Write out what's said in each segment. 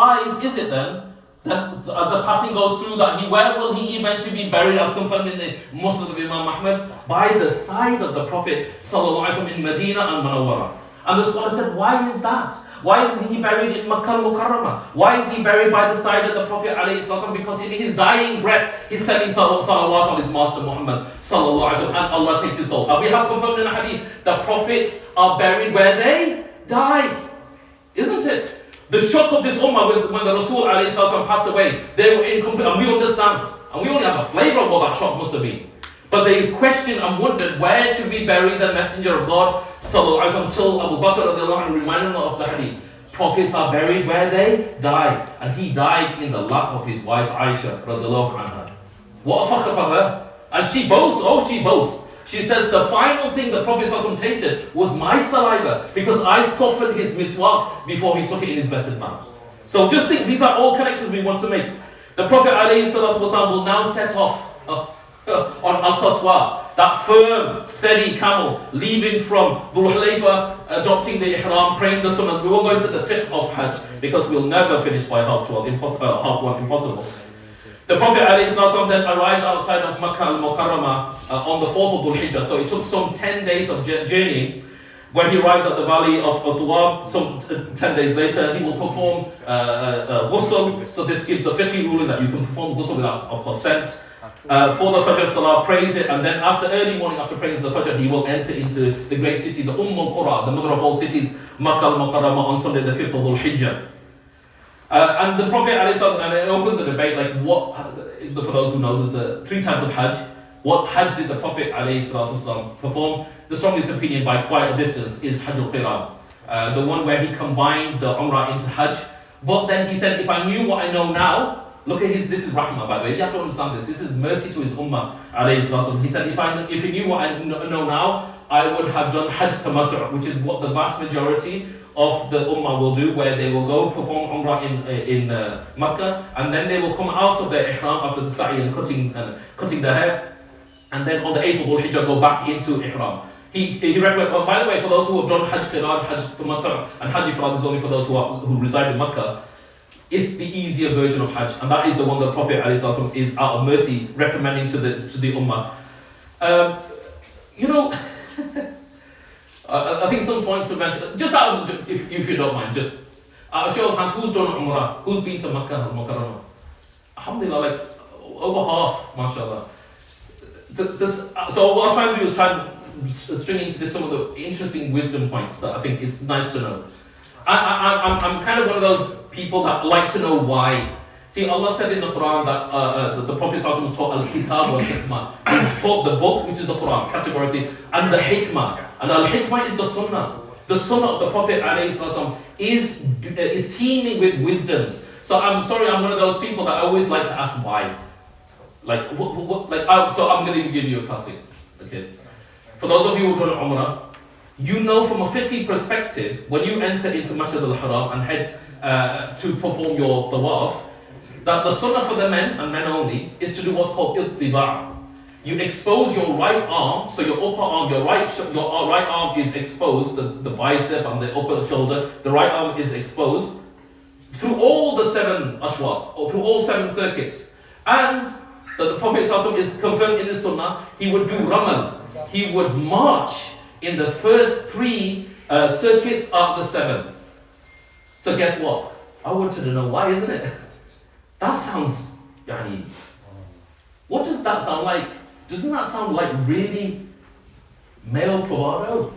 Wise is it then that as the passing goes through that where will he eventually be buried, as confirmed in the Muslim of Imam Ahmad? By the side of the Prophet sallallahu alaihi wasallam in Medina and Munawwara. And the scholar said, why is that? Why is he buried in Makkah al-Mukarramah? Why is he buried by the side of the Prophet alayhi wasallam? Because in his dying breath, he's sending salawat on his master Muhammad sallallahu alaihi wasallam, and Allah takes his soul. And we have confirmed in a hadith, the prophets are buried where they die. Isn't it? The shock of this ummah was when the Rasul ﷺ passed away. They were incomplete, and we understand. And we only have a flavour of what that shock must have been. But they questioned and wondered, where should we bury the Messenger of God ﷺ, until Abu Bakr radiallahu anhu reminded them of the hadith. Prophets are buried where they die. And he died in the lap of his wife Aisha radiallahu anha. What a fakhr for her. And she boasts, She says the final thing the Prophet ﷺ tasted was my saliva, because I softened his miswak before he took it in his blessed mouth. So just think, these are all connections we want to make. The Prophet ﷺ will now set off on Al-Qaswa, that firm, steady camel, leaving from Dhul Hulayfa, adopting the ihram, praying the sunnahs. We won't go into the fiqh of Hajj, because we'll never finish by half one, impossible. The Prophet ﷺ then arrives outside of Makkah al-Mukarramah on the 4th of Dhul Hijjah. So it took some 10 days of journeying. When he arrives at the valley of Tuwab, some 10 days later, he will perform ghusl. So this gives the fiqh ruling that you can perform ghusl without, of course, scent. For the Fajr Salah, praise it, and then after early morning, after praying the Fajr, he will enter into the great city, the al-Qura, the mother of all cities, Makkah al-Mukarramah, on Sunday the 5th of Dhul Hijjah. And the Prophet ﷺ, and it opens a debate, like what, for those who know, there's 3 types of Hajj. What Hajj did the Prophet ﷺ perform? The strongest opinion by quite a distance is Hajj al-Khairāt, the one where he combined the Umrah into Hajj. But then he said, if I knew what I know now, look at this is Rahmah, by the way, you have to understand this is mercy to his Ummah ﷺ. He said, if he knew what I know now, I would have done Hajj Tamattu', which is what the vast majority of the Ummah will do, where they will go perform Umrah in Makkah, and then they will come out of their ihram after the sa'i and cutting their hair, and then on the 8th of Dhul Hijjah go back into ihram. He recommended, well, by the way, for those who have done Hajj Qiran, Hajj Tamattu', and Hajj Ifrad is only for those who reside in Makkah, it's the easier version of Hajj, and that is the one the Prophet ﷺ is out of mercy recommending to the Ummah. I think some points to mention, just out of, if you don't mind, just a show of hands, who's done Umrah? Who's been to Makkah al-Mukarramah? Alhamdulillah, like over half, mashallah. So what I'm trying to do is try and string into this some of the interesting wisdom points that I think is nice to know. I'm kind of one of those people that like to know why. See, Allah said in the Quran that the Prophet was taught al-Kitab wal-Hikmah. He was taught the book, which is the Quran, categorically, and the Hikmah. And al-Hikmah is the Sunnah. The Sunnah of the Prophet is teeming with wisdoms. So I'm sorry, I'm one of those people that always like to ask why. So I'm going to give you a classic. Okay. For those of you who've done Umrah, you know from a fiqh perspective, when you enter into Masjid al-Haram and head to perform your tawaf, that the sunnah for the men, and men only, is to do what's called ittiba'. You expose your right arm, so your upper arm, your right arm is exposed, the bicep and the upper shoulder, the right arm is exposed, through all the 7 ashwat, or through all 7 circuits. And the Prophet ﷺ is confirmed in the sunnah, he would do ramal, he would march in the first 3 circuits of the 7. So guess what? I wanted to know why, isn't it? That sounds, what does that sound like? Doesn't that sound like really male bravado?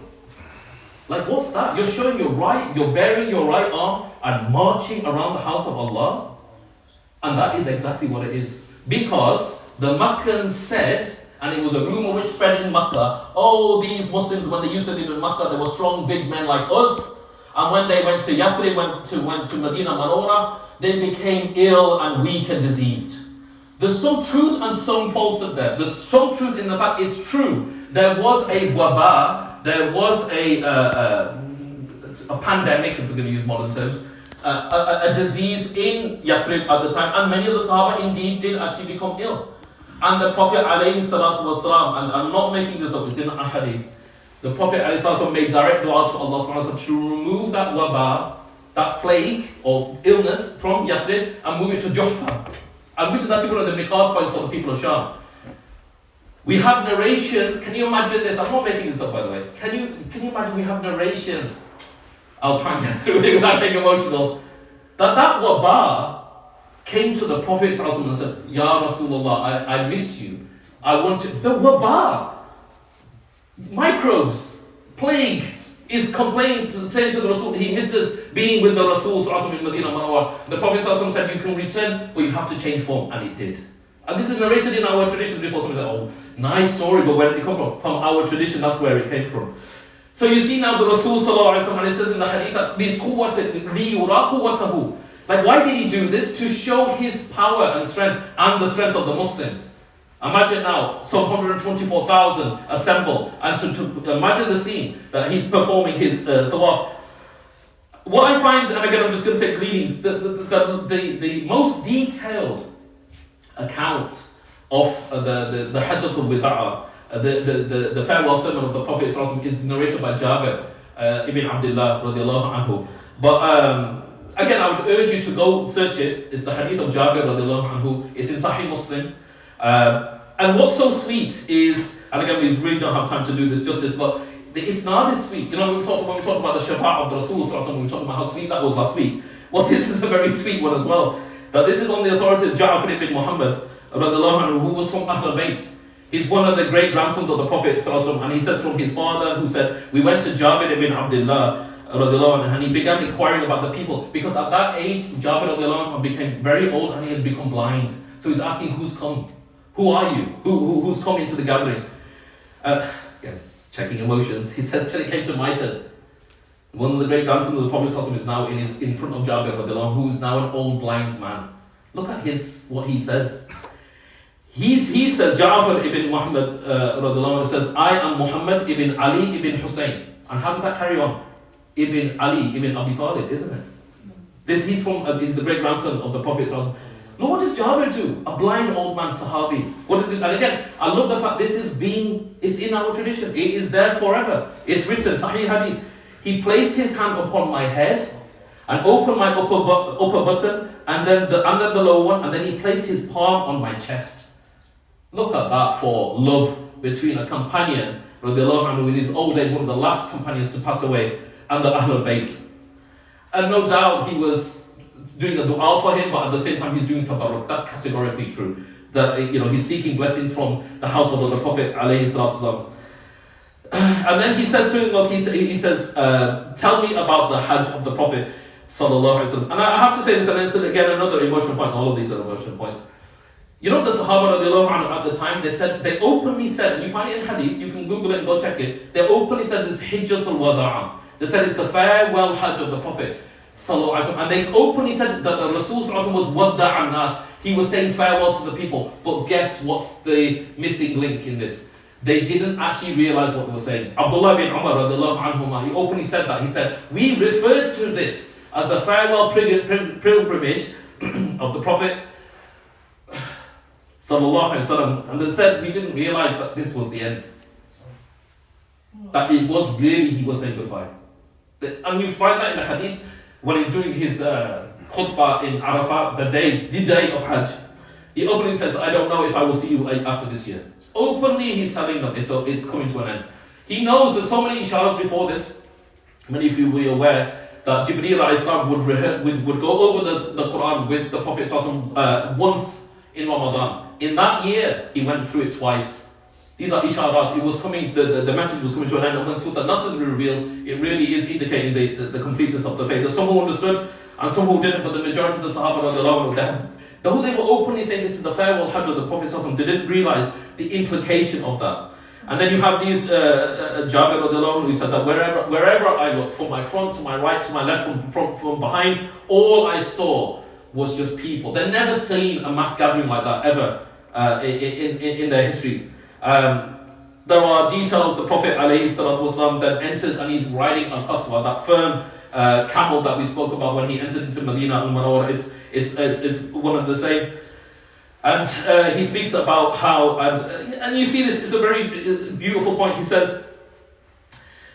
Like, what's that? You're showing you're bearing your right arm and marching around the house of Allah? And that is exactly what it is. Because the Makkans said, and it was a rumor which spread in Makkah, these Muslims, when they used to live in Makkah, they were strong, big men like us. And when they went to Yathrib, went to Medina Manawwara, they became ill and weak and diseased. There's some truth and some falsehood there. There's some truth in the fact it's true. There was a wabah, there was a pandemic, if we're going to use modern terms, a disease in Yathrib at the time, and many of the Sahaba indeed did actually become ill. And the Prophet ﷺ, and I'm not making this up, it's in a hadith, the Prophet ﷺ made direct dua to Allah subhanahu wa ta'ala to remove that wabah that plague or illness from Yathrib and move it to Juhfa, and which is actually one of the miqat points for the people of Shah. We have narrations. Can you imagine this? I'm not making this up, by the way. Can you imagine we have narrations? I'll try and get through it without getting emotional. That wabah came to the Prophet ﷺ and said, Ya Rasulullah, I miss you. I want to. The wabah, microbes, plague, is complaining, saying to the Rasul, he misses being with the Rasul ﷺ in Medina Munawwar. The Prophet ﷺ said, you can return, but you have to change form, and it did. And this is narrated in our tradition. Before somebody said, oh, nice story, but where did it come from? From our tradition, that's where it came from. So you see now the Rasul ﷺ, and it says in the hadith that like, why did he do this? To show his power and strength, and the strength of the Muslims. Imagine now, some 124,000 assemble, and to imagine the scene that he's performing his tawaf. What I find, and again I'm just going to take leadings, the most detailed account of the Hajj al-Wada'a, the farewell sermon of the Prophet is narrated by Jabir ibn Abdullah radiallahu anhu. But again, I would urge you to go search it. It's the hadith of Jabir radiallahu anhu. It's in Sahih Muslim. And what's so sweet is, and again, we really don't have time to do this justice, but the isnad is sweet. You know, when we talked about the Shafa'ah of the Rasul, we talked about how sweet that was last week. Well, this is a very sweet one as well. But this is on the authority of Ja'far ibn Muhammad, who was from Ahlul Bayt. He's one of the great grandsons of the Prophet, and he says from his father, who said, we went to Jabir ibn Abdullah, and he began inquiring about the people, because at that age, Jabir became very old and he had become blind. So he's asking, who's come? Who are you? Who's come into the gathering? Again, checking emotions. He said till he came to my turn. One of the great grandsons of the Prophet is now in front of Jabir, who is now an old blind man. Look at what he says. He says, Ja'far ibn Muhammad says, I am Muhammad ibn Ali ibn Hussein. And how does that carry on? Ibn Ali ibn Abi Talib, isn't it? He's the great grandson of the Prophet. Look what does Jabir do? A blind old man Sahabi. What is it? And again, I love the fact it's in our tradition. It is there forever. It's written, Sahih Hadith. He placed his hand upon my head and opened my upper button and then the lower one, and then he placed his palm on my chest. Look at that for love between a companion, radiallahu in his old age, one of the last companions to pass away, and the Ahlul Bayt. And no doubt he was doing a dua for him, but at the same time he's doing tabarruk. That's categorically true. That he's seeking blessings from the household of the Prophet alayhi salatu wasalam. And then he says to him, look, he says, tell me about the Hajj of the Prophet sallallahu alaihi wasallam. And I have to say this, and then again another emotional point. All of these are emotional points. You know, the Sahaba radiallahu anhu at the time, they openly said, and you find it in Hadith, you can Google it and go check it. They openly said it's Hijjatul Wada'a. They said it's the farewell Hajj of the Prophet sallallahu alaihi wasallam. And they openly said that the Rasul sallallahu alaihi wasallam was Wadda'a nas. He was saying farewell to the people. But guess what's the missing link in this? They didn't actually realize what they were saying. Abdullah bin Umar radiallahu anhuma, he openly said that. He said, we refer to this as the farewell pilgrimage of the Prophet sallallahu alaihi wasallam. And they said, we didn't realize that this was the end. That it was really, he was saying goodbye. And you find that in the hadith when he's doing his khutbah in Arafah, the day of Hajj. He openly says, I don't know if I will see you after this year. Openly he's telling them it's coming to an end. He knows there's so many isharas before this. Many of you will be aware that Jibreel would go over the Quran with the Prophet once in Ramadan. In that year, he went through it twice. These are isharat. It was coming, the message was coming to an end. And when Surah Nas is revealed, it really is indicating the completeness of the faith. There's some who understood and some who didn't, but the majority of the Sahaba of them, though they were openly saying this is the farewell Hajj of the Prophet, they didn't realize the implication of that. And then you have these Jabir who said that wherever I looked, from my front to my right to my left, from behind, all I saw was just people. They've never seen a mass gathering like that ever in their history. There are details. The Prophet ﷺ then enters and he's riding al-Qaswa, that firm camel that we spoke about when he entered into Medina al-Munawwara is one of the same. And he speaks about how, and you see this is a very beautiful point. He says,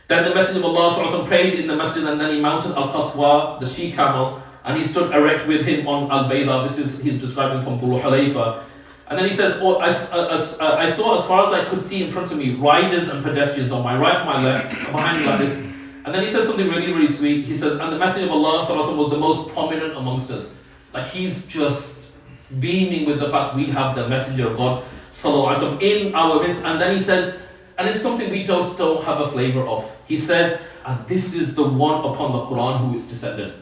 Then the Messenger of Allah sallallahu alaihi wasallam prayed in the masjid, and then he mounted al-Qaswa, the she camel, and he stood erect with him on al-Bayda. This is, he's describing from Dhul Hulayfa. And then he says, oh, I saw as far as I could see in front of me, riders and pedestrians on my right and my left, and behind me like this. And then he says something really, really sweet. He says, and the Messenger of Allah sallallahu alaihi wasallam was the most prominent amongst us. Like he's just beaming with the fact we have the Messenger of God sallallahu alaihi wasallam in our midst. And then he says, and it's something we just don't have a flavor of. He says, and this is the one upon the Quran who is descended.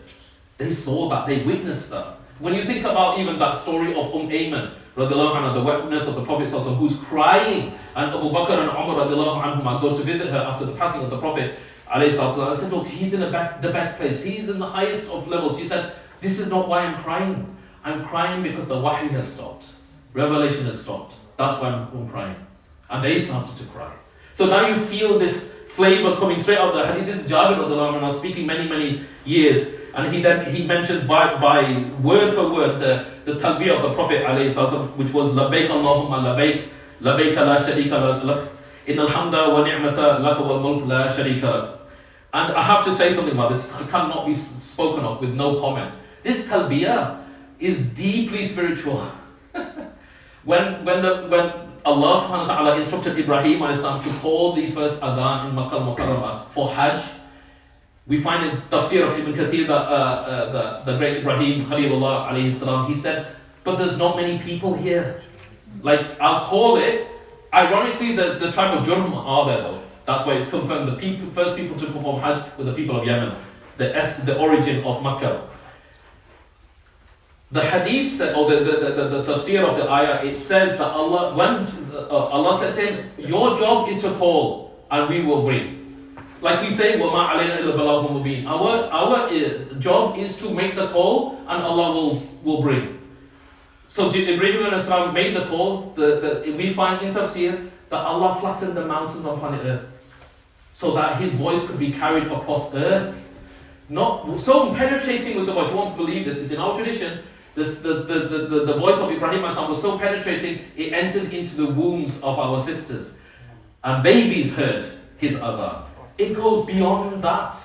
They saw that, they witnessed that. When you think about even that story of Ayman, the witness of the Prophet who's crying, and Abu Bakr and Umar go to visit her after the passing of the Prophet, and said, look, he's in the best place, he's in the highest of levels. She said, this is not why I'm crying. I'm crying because the wahy has stopped. Revelation has stopped. That's why I'm crying. And they started to cry. So now you feel this flavor coming straight out of the hadith. This is Jabir speaking many years. And he mentioned by word for word the talbiyah of the Prophet which was Labbaik Allahumma Labbaik, Labbaik la sharika lak, innal hamda wa ni'mata laka wal mulk la sharika lak. And I have to say something about this. It cannot be spoken of with no comment. This talbiyah is deeply spiritual. when Allah subhanahu wa ta'ala instructed Ibrahim to call the first adhan in Makkah al-Mukarramah for Hajj, we find in tafsir of Ibn Kathir that the great Ibrahim Khalilullah alayhi salam, he said, but there's not many people here. Like, I'll call it, ironically the tribe of Jurhum are there though. That's why it's confirmed the first people to perform Hajj were the people of Yemen, the origin of Makkah. The hadith said, or the tafsir of the ayah, it says that Allah said to him, your job is to call and we will bring. Like we say, وَمَا عَلَيْنَا إِلَّا الْبَلَاغُ الْمُبِينُ. Our job is to make the call and Allah will bring. So Ibrahim made the call. We find in tafsir that Allah flattened the mountains on planet Earth so that his voice could be carried across Earth. Not so penetrating was the voice. You won't believe this. It's in our tradition. The voice of Ibrahim was so penetrating, it entered into the wombs of our sisters. And babies heard his adhan. It goes beyond that.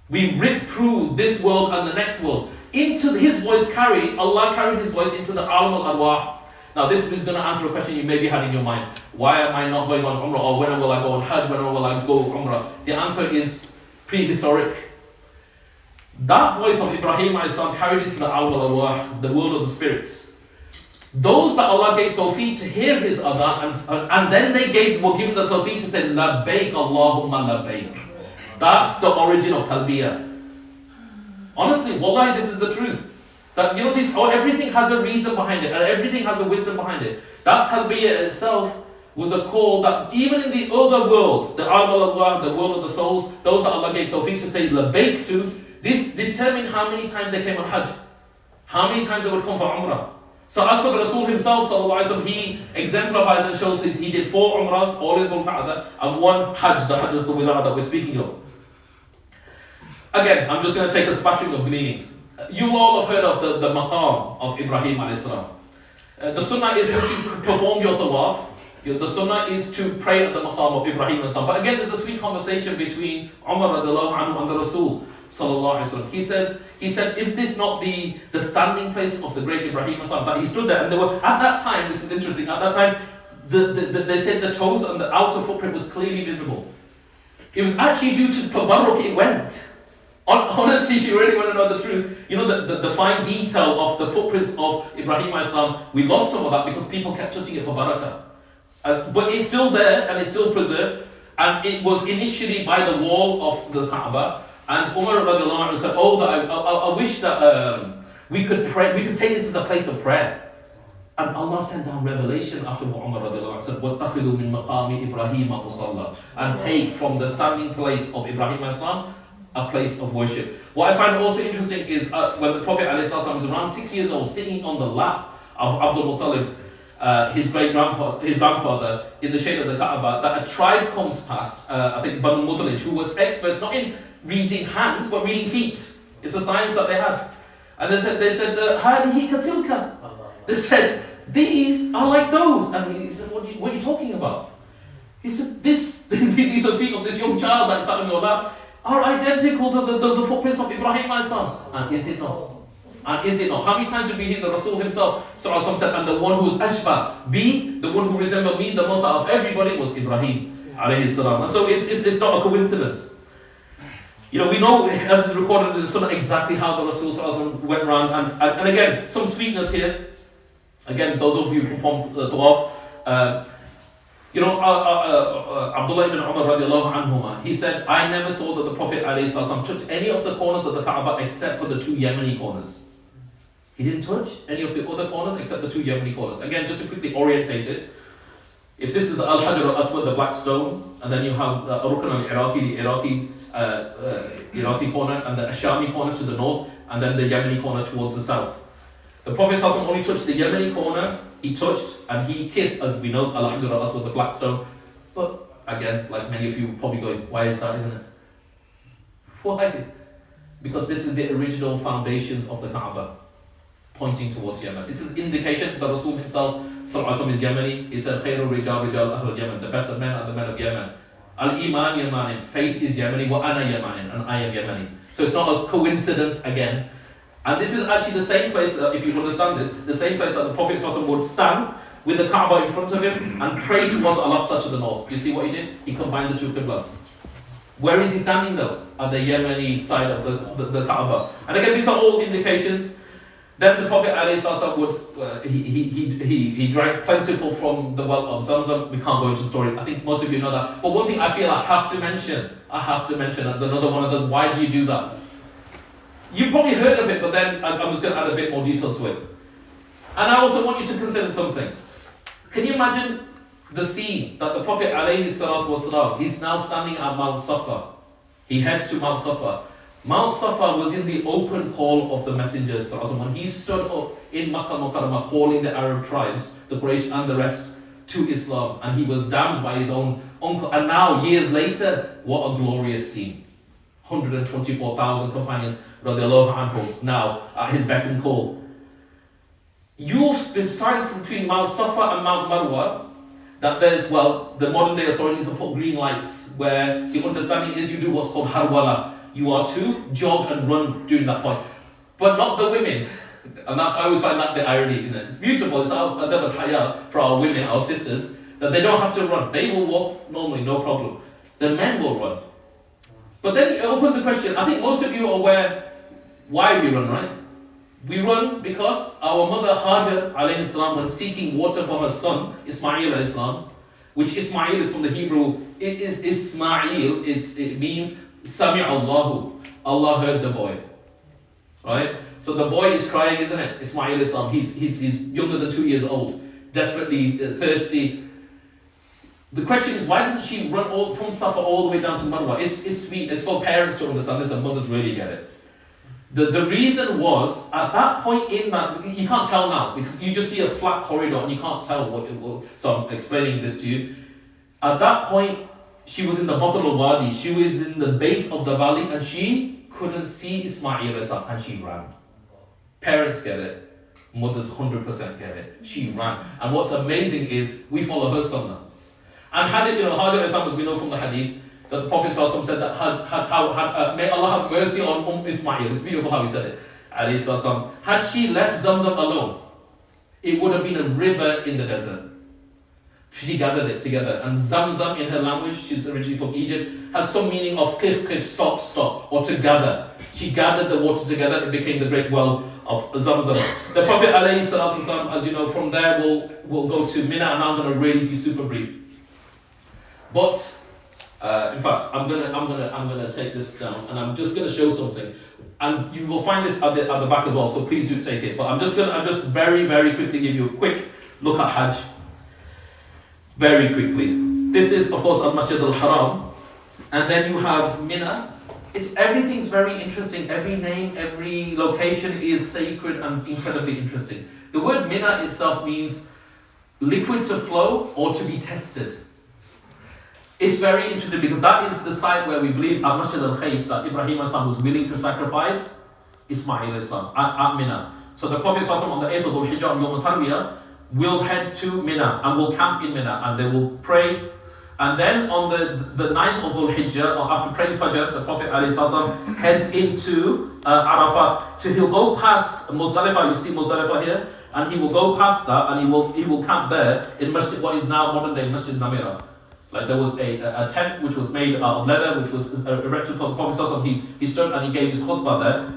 We rip through this world and the next world. Into his voice Allah carried his voice into the alam al-arwah. Now this is going to answer a question you maybe had in your mind. Why am I not going on Umrah? Or when will I go on Hajj? When will I go Umrah? The answer is prehistoric. That voice of Ibrahim carried into the alam al-arwah, the world of the spirits. Those that Allah gave tawfiq to hear his adhan, and then were given the tawfiq to say, Labbaik Allahumma Labbaik. That's the origin of talbiyah. Honestly, wallahi, this is the truth. That everything has a reason behind it, and everything has a wisdom behind it. That talbiyah itself was a call that even in the other world, the alam al-arwah, the world of the souls, those that Allah gave tawfiq to say Labbaik to, this determined how many times they came on Hajj, how many times they would come for Umrah. So as for the Rasul himself, he exemplifies and shows he did 4 Umrahs, all in Dhul Qa'dah, and 1 Hajj, the Hajj al-Wida that we're speaking of. Again, I'm just going to take a spattering of meanings. You all have heard of the maqam of Ibrahim alayhi salam. The sunnah is to perform your tawaf. The sunnah is to pray at the maqam of Ibrahim alayhi salam. But again, there's a sweet conversation between Umar radiallahu anhu and the Rasul sallallahu alayhi wa sallam. He said, is this not the standing place of the great Ibrahim alayhi salam? But he stood there, and there were, at that time, this is interesting, at that time, they said the toes and the outer footprint was clearly visible. It was actually due to tabarruk it went. Honestly, if you really want to know the truth, the fine detail of the footprints of Ibrahim alayhi salam, we lost some of that because people kept touching it for barakah. But it's still there and it's still preserved, and it was initially by the wall of the Kaaba. And Umar radiallahu anhu said, I wish that we could pray, we could take this as a place of prayer. And Allah sent down revelation after what Umar radiallahu anhu said, وَاتَّخِذُوا مِن مَقَامِ إِبْرَاهِيمَ مُصَلَّى, and take from the standing place of Ibrahim alayhi salam a place of worship. What I find also interesting is when the Prophet alayhi salam was around 6 years old, sitting on the lap of Abdul Muttalib, his grandfather, in the shade of the Kaaba, that a tribe comes past, I think Banu Muttalib, who was experts not in reading hands, but reading feet. It's a science that they had. And they said, Hadihi katilka. They said, these are like those. And he said, what are you talking about? He said, these are feet of this young child that you sat on your lap, are identical to the footprints of Ibrahim alayhi salam. And is it not? And is it not? How many times did we hear the Rasul himself sallallahu said, and the one who was ashbah, the one who resembled me the most out of everybody was Ibrahim alayhi salam. And so it's not a coincidence. You know, we know, as is recorded in the Sunnah, exactly how the Rasul sallallahu went around. And again, some sweetness here. Again, those of you who performed the tawaf, you know, Abdullah ibn Umar radiallahu anhuma, he said, I never saw that the Prophet alayhi salam touched any of the corners of the Kaaba except for the two Yemeni corners. He didn't touch any of the other corners except the two Yemeni corners. Again, just to quickly orientate it, if this is the al-Hajar al-Aswad, the black stone, and then you have the Rukn al-Iraqi, the Iraqi corner, and the Ashami corner to the north, and then the Yemeni corner towards the south. The Prophet only touched the Yemeni corner, he touched, and he kissed, as we know, al-Hajar al-Aswad, the black stone. But again, like many of you probably going, why is that, isn't it? Why? Because this is the original foundations of the Kaaba, pointing towards Yemen. This is indication that Rasul himself, sallallahu is Yemeni. He said, Khairul Rijal Ahlul Yemen, the best of men are the men of Yemen. Al-Iman Yemanin, faith is Yemeni, wa ana Yemanin, and I am Yemeni. So it's not a coincidence again. And this is actually the same place, if you understand this, the same place that the Prophet would stand with the Kaaba in front of him and pray towards Al-Aqsa to the north. You see what he did? He combined the two Qiblas. Where is he standing though? At the Yemeni side of the Kaaba. And again, these are all indications. Then the Prophet would, he drank plentiful from the well of Zamzam. We can't go into the story. I think most of you know that. But one thing I feel I have to mention, as another one of those, why do you do that? You've probably heard of it, but then I'm just going to add a bit more detail to it. And I also want you to consider something. Can you imagine the scene that the Prophet ﷺ, he's now standing at Mount Safa. He heads to Mount Safa. Mount Safa was in the open call of the Messenger ﷺ. When he stood up in Makkah Mukarramah calling the Arab tribes, the Quraysh and the rest, to Islam. And he was damned by his own uncle. And now, years later, what a glorious scene. 124,000 companions radiallahu anhu, now at his beck and call. You've been silent between Mount Safa and Mount Marwa, that there's, well, the modern day authorities have put green lights, where the understanding is you do what's called harwala. You are to jog and run during that point, but not the women. And that's, I always find that the irony in it. It's beautiful, it's our adab al-haya for our women, our sisters, that they don't have to run. They will walk normally, no problem. The men will run. But then it opens a question. I think most of you are aware why we run, right? We run because our mother Hajj alayhi salam, when seeking water for her son, Ismail alayhi salam, which Ismail is from the Hebrew, it is Ismail, it means Sami Allahu, Allah heard the boy. Right? So the boy is crying, isn't it? Ismail alayhi salam, he's younger than 2 years old, desperately thirsty. The question is, why doesn't she run from Safa all the way down to Marwa? It's sweet, it's for parents to understand this and mothers really get it. The reason was, at that point in that, you can't tell now, because you just see a flat corridor and you can't tell what it will, so I'm explaining this to you. At that point, she was in the bottom of Wadi, she was in the base of the valley and she couldn't see Ismail and she ran. Parents get it, mothers 100% get it, she ran. And what's amazing is, we follow her sunnah. And had it, Hajar as we know from the hadith, that the Prophet said that may Allah have mercy on Ismail. It's beautiful how he said it. Had she left Zamzam alone, it would have been a river in the desert. She gathered it together. And Zamzam in her language, she's originally from Egypt, has some meaning of cliff, stop, or to gather. She gathered the water together, it became the great well of Zamzam. The Prophet as you know, from there we'll go to Mina, and I'm going to really be super brief. But in fact, I'm gonna take this down, and I'm just gonna show something, and you will find this at the back as well. So please do take it. But I'm just very quickly give you a quick look at Hajj. Very quickly. This is of course al-Masjid al-Haram, and then you have Mina. Everything's very interesting. Every name, every location is sacred and incredibly interesting. The word Mina itself means liquid to flow or to be tested. It's very interesting because that is the site where we believe at Masjid al-Khayf that Ibrahim was willing to sacrifice Ismail at Mina. So the Prophet on the 8th of Dhul-Hijjah on Yawm al-Tarwiyah will head to Mina and will camp in Mina, and they will pray And then on the 9th of Dhul-Hijjah, or after praying Fajr, the Prophet ﷺ heads into Arafat. So he'll go past Muzdalifah, you see Muzdalifah here, and he will go past that, and he will camp there in Masjid, what is now modern day Masjid Namira. Like there was a tent which was made out of leather, which was erected for the Prophet ﷺ. He stood and he gave his khutbah there.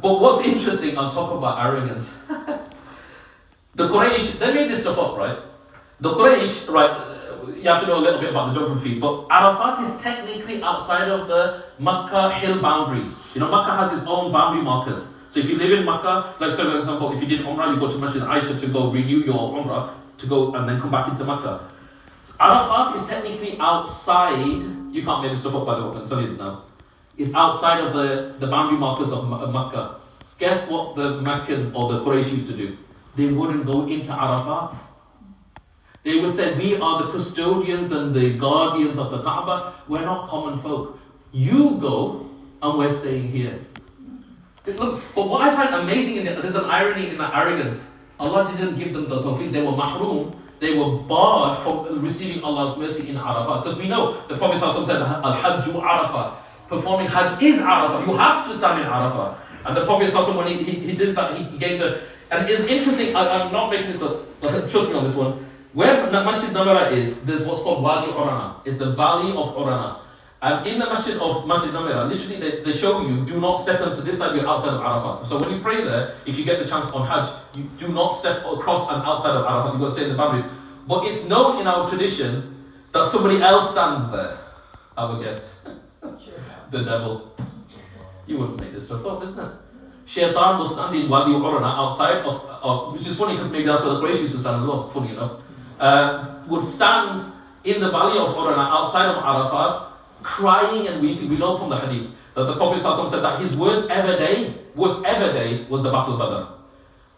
But what's interesting, I'll talk about arrogance. The Quraysh, they made this stuff up, right? The Quraysh, right, you have to know a little bit about the geography, but Arafat is technically outside of the Makkah hill boundaries. You know, Makkah has its own boundary markers. So if you live in Makkah, like so for example, if you did Umrah, you go to Masjid Aisha to go renew your Umrah, to go and then come back into Makkah. So Arafat is technically outside, you can't make this stuff up by the way, I'm telling you now. It's outside of the boundary markers of Makkah. Guess what the Meccans or the Quraysh used to do? They wouldn't go into Arafat. They would say, we are the custodians and the guardians of the Kaaba. We're not common folk. You go and we're staying here. Look, but what I find amazing, there's an irony in that arrogance. Allah didn't give them the tawfiq. They were mahroom. They were barred from receiving Allah's mercy in Arafat. Because we know, the Prophet ﷺ said, al-Hajju Arafat. Performing Hajj is Arafat. You have to stand in Arafat. And the Prophet ﷺ, when he did that, he gave the... And it's interesting, I'm not making this up, trust me on this one. Where Masjid Namira is, there's what's called Wadi Urana. It's the valley of Urana. And in the Masjid Namira, literally they show you, do not step onto this side, you're outside of Arafat. So when you pray there, if you get the chance on Hajj, you do not step across and outside of Arafat, you've got to stay in the boundary. But it's known in our tradition that somebody else stands there. I would guess. The devil. You wouldn't make this stuff up, isn't it? Shaitan will stand in Wadi Urana outside of, which is funny because maybe that's where the Quraysh used to stand as well, funny enough. Would stand in the valley of Urana outside of Arafat, crying and weeping. We know from the hadith that the Prophet ﷺ said that his worst ever day was the Battle of Badr.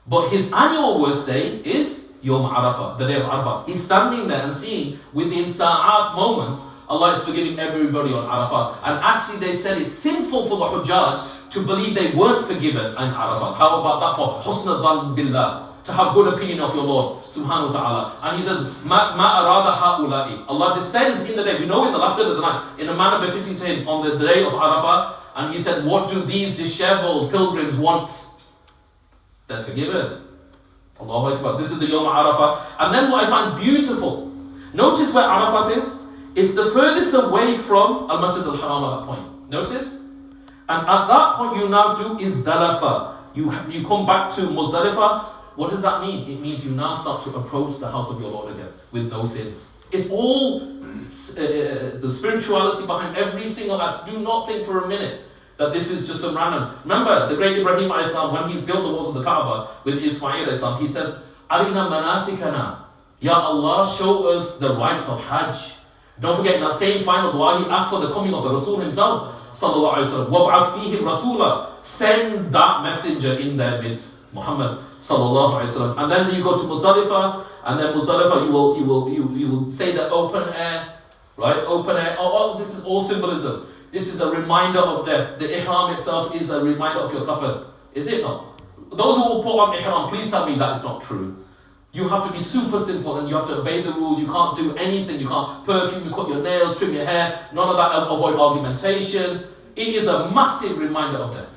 But his annual worst day is Yawm Arafah, the day of Arafah. He's standing there and seeing within sa'at moments, Allah is forgiving everybody on Arafat. And actually they said it's sinful for the Hujjaj to believe they weren't forgiven in Arafat. How about that for husn al-dhann billah? To have good opinion of your Lord subhanahu wa ta'ala. And he says, Ma arada ha'ula'i. Allah descends in the day, we know in the last day of the night, in a manner befitting to him on the day of Arafat. And he said, what do these disheveled pilgrims want? They're forgiven. Allahu Akbar. This is the Yawm Arafah. And then what I find beautiful, notice where Arafat is. It's the furthest away from Al-Masjid al-Haram at that point. Notice? And at that point you now do Izdalafa. You come back to Muzdalifah. What does that mean? It means you now start to approach the house of your Lord again with no sins. It's all the spirituality behind every single act. Do not think for a minute that this is just some random. Remember, the great Ibrahim a.s., when he's built the walls of the Kaaba with Ismail a.s., he says, Arina manasikana. Ya Allah, show us the rites of Hajj. Don't forget, in that same final dua, he asked for the coming of the Rasul himself. Sallallahu alayhi wa sallam. وَابْعَثْ فِيهِمْ رَسُولًا. Send that messenger in their midst, Muhammad sallallahu alayhi wa sallam. And then you go to Muzdalifah, and then Muzdalifah you will say the open air, right? Open air. Oh, this is all symbolism. This is a reminder of death. The ihram itself is a reminder of your kafir. Is it not? Those who will put on ihram, please tell me that is not true. You have to be super simple and you have to obey the rules. You can't do anything. You can't perfume, you cut your nails, trim your hair. None of that. Avoid argumentation. It is a massive reminder of death.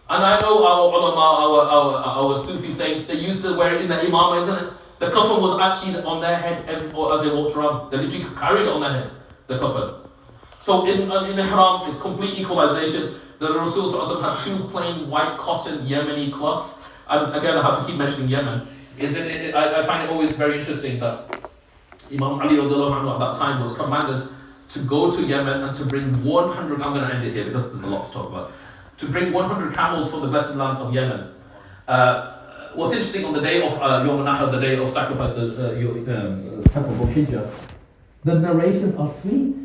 And I know our ulama, our Sufi saints, they used to wear it in the imamah, isn't it? The kafan was actually on their head as they walked around. They literally carried it on their head, the kafan. So in ihram, it's complete equalization. The Rasul had 2 plain white cotton Yemeni cloths. And again, I have to keep mentioning Yemen. I find it always very interesting that Imam Ali at that time was commanded to go to Yemen and to bring 100, I'm going to end it here because there's a lot to talk about, to bring 100 camels from the blessed land of Yemen. What's interesting, on the day of Yom Nahar, the day of sacrifice, the temple of Hijjah, the narrations are sweet.